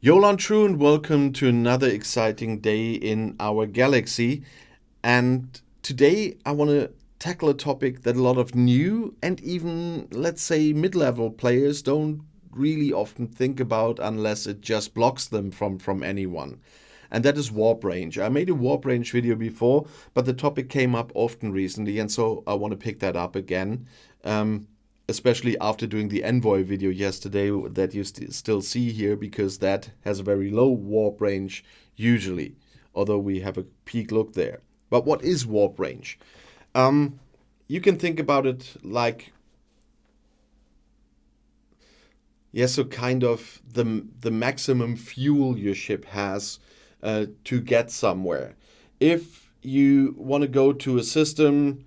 Yolan True and welcome to another exciting day in our galaxy. And today I want to tackle a topic that a lot of new and even, let's say, mid level players don't really often think about unless it just blocks them from anyone. And that is warp range. I made a warp range video before, but the topic came up often recently, and so I want to pick that up again. Um, Especially after doing the Envoy video yesterday that you still see here, because that has a very low warp range usually, although we have a peak look there. But what is warp range? You can think about it like, yes, so kind of the maximum fuel your ship has to get somewhere. If you want to go to a system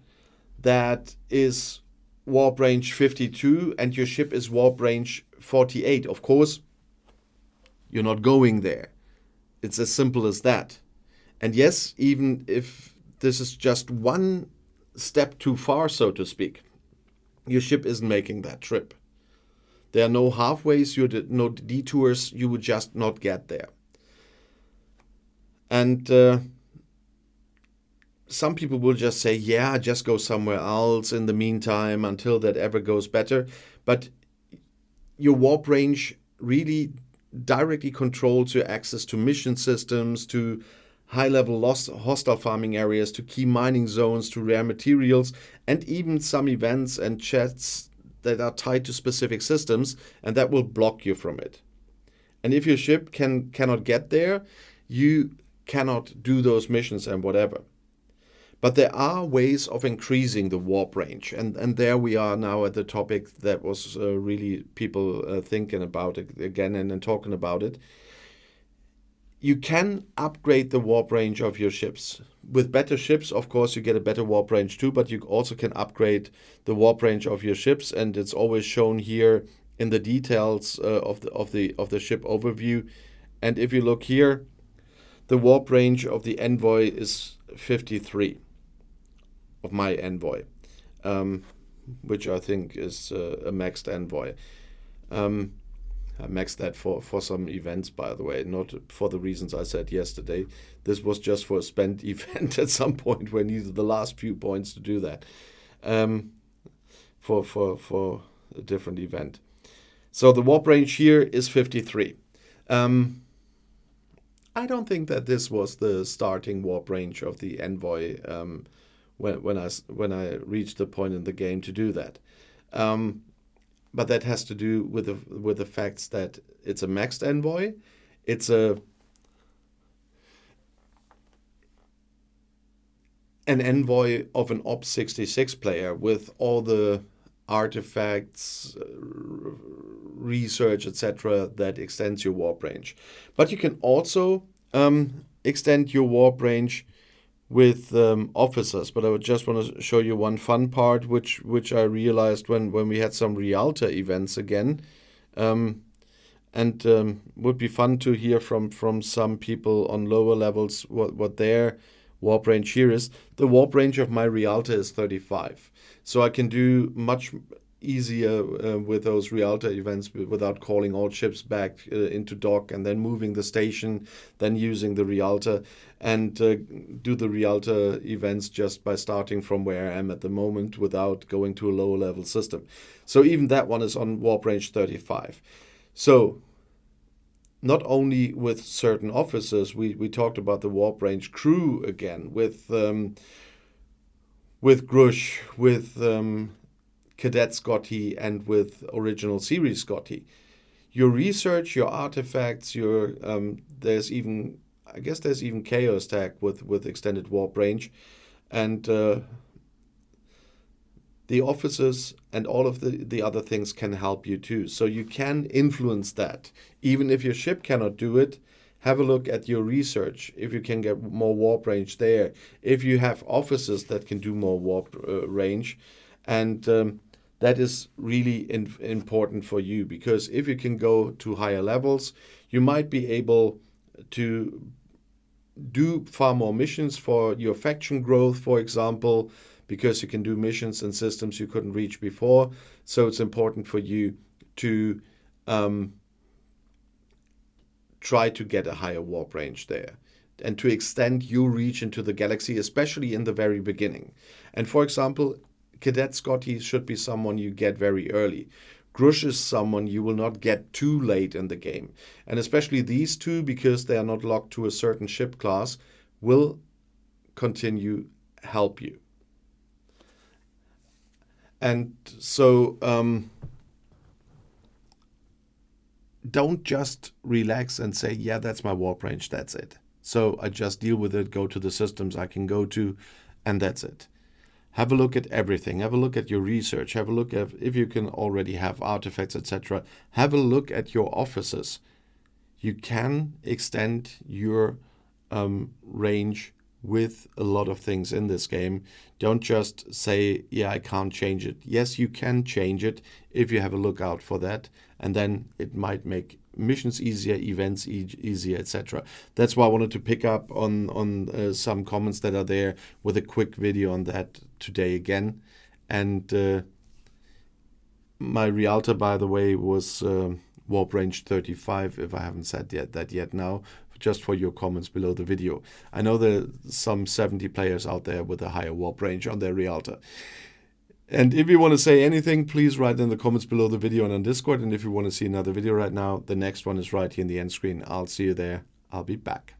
that is warp range 52 and your ship is warp range 48, of course, you're not going there. It's as simple as that. And yes, even if this is just one step too far, so to speak, your ship isn't making that trip. There are no halfways, no detours, you would just not get there. And some people will just say, yeah, just go somewhere else in the meantime until that ever goes better. But your warp range really directly controls your access to mission systems, to high-level hostile farming areas, to key mining zones, to rare materials, and even some events and chats that are tied to specific systems, and that will block you from it. And if your ship cannot get there, you cannot do those missions and whatever. But there are ways of increasing the warp range. And there we are now at the topic that was really people thinking about it again and talking about it. You can upgrade the warp range of your ships. With better ships, of course, you get a better warp range too, but you also can upgrade the warp range of your ships. And it's always shown here in the details of the ship overview. And if you look here, the warp range of the Envoy is 53. Of my Envoy, which I think is a maxed Envoy. I maxed that for some events, by the way, not for the reasons I said yesterday. This was just for a spent event at some point where I needed the last few points to do that, for a different event. So the warp range here is 53. I don't think that this was the starting warp range of the Envoy when I reached the point in the game to do that. But that has to do with the facts that it's a maxed Envoy. It's an Envoy of an Op 66 player with all the artifacts, research, etc. that extends your warp range. But you can also extend your warp range with officers. But I would just want to show you one fun part, which I realized when we had some Rialta events again. And would be fun to hear from some people on lower levels what their warp range here is. The warp range of my Rialta is 35. So I can do much easier with those Rialta events without calling all ships back into dock and then moving the station, then using the Rialta, and do the Rialta events just by starting from where I am at the moment without going to a lower level system. So even that one is on warp range 35. So not only with certain officers, we talked about the warp range crew again, with Grush, with Cadet Scotty, and with original series Scotty. Your research, your artifacts, your there's even Chaos Tag with extended warp range, and the officers and all of the other things can help you too. So you can influence that. Even if your ship cannot do it, have a look at your research, if you can get more warp range there. If you have officers that can do more warp range. And that is really important for you, because if you can go to higher levels, you might be able to do far more missions for your faction growth, for example, because you can do missions and systems you couldn't reach before. So it's important for you to try to get a higher warp range there and to extend your reach into the galaxy, especially in the very beginning. And for example, Cadet Scotty should be someone you get very early. Grush is someone you will not get too late in the game. And especially these two, because they are not locked to a certain ship class, will continue help you. And so don't just relax and say, yeah, that's my warp range, that's it. So I just deal with it, go to the systems I can go to, and that's it. Have a look at everything. Have a look at your research. Have a look at if you can already have artifacts, etc. Have a look at your offices. You can extend your range with a lot of things in this game. Don't just say, yeah, I can't change it. Yes, you can change it if you have a look out for that. And then it might make missions easier, events easier, etc. That's why I wanted to pick up on some comments that are there with a quick video on that today again. And my Rialta, by the way, was warp range 35, if I haven't said that yet now, just for your comments below the video. I know there are some 70 players out there with a higher warp range on their Rialta. And if you want to say anything, please write in the comments below the video and on Discord. And if you want to see another video right now, the next one is right here in the end screen. I'll see you there. I'll be back.